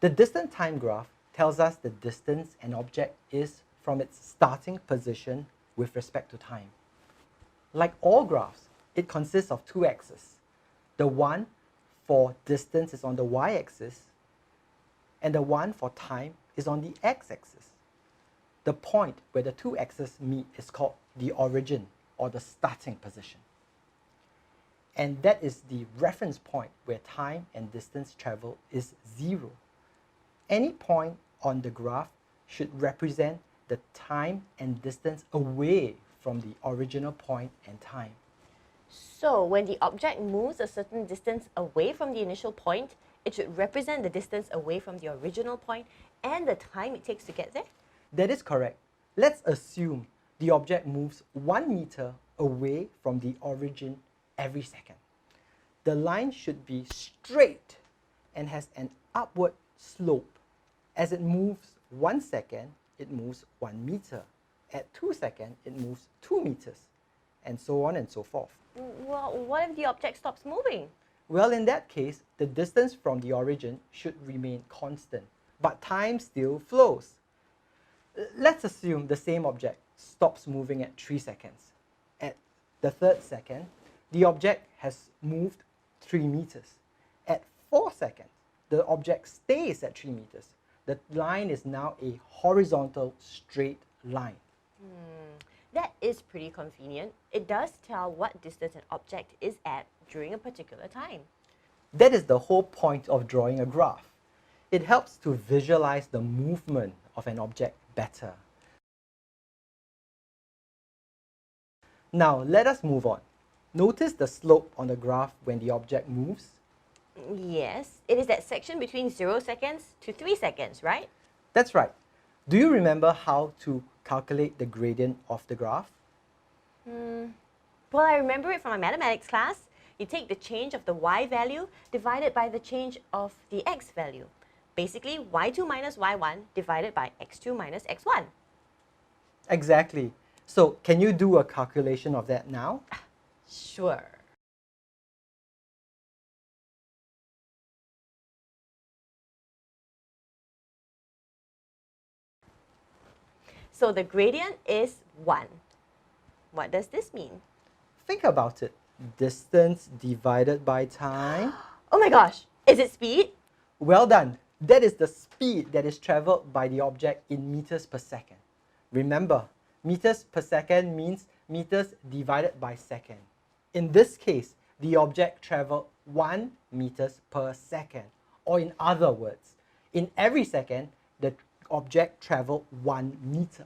The distance time graph tells us the distance an object is from its starting position with respect to time. Like all graphs, it consists of two axes. The one for distance is on the y-axis, and the one for time is on the x-axis. The point where the two axes meet is called the origin, or the starting position. And that is the reference point where time and distance traveled is 0. Any point on the graph should represent the time and distance away from the original point and time. So when the object moves a certain distance away from the initial point, it should represent the distance away from the original point and the time it takes to get there? That is correct. Let's assume the object moves 1 meter away from the origin every second. The line should be straight and has an upward slope. As it moves 1 second, it moves 1 meter. At 2 seconds, it moves 2 meters, and so on and so forth. Well, what if the object stops moving? Well, in that case, the distance from the origin should remain constant, but time still flows. Let's assume the same object stops moving at 3 seconds. At the 3rd second, the object has moved 3 meters. At 4 seconds, the object stays at 3 meters. The line is now a horizontal straight line. That is pretty convenient. It does tell what distance an object is at during a particular time. That is the whole point of drawing a graph. It helps to visualize the movement of an object better. Now let us move on. Notice the slope on the graph when the object moves. Yes, it is that section between 0 seconds to 3 seconds, right? That's right. Do you remember how to calculate the gradient of the graph? Well, I remember it from my mathematics class. You take the change of the y value divided by the change of the x value. Basically, y2 minus y1 divided by x2 minus x1. Exactly. So, can you do a calculation of that now? Sure. So the gradient is 1. What does this mean? Think about it. Distance divided by time. Oh my gosh, is it speed? Well done. That is the speed that is traveled by the object in meters per second. Remember, meters per second means meters divided by second. In this case, the object traveled 1 meters per second. Or in other words, in every second, the object traveled 1 meter.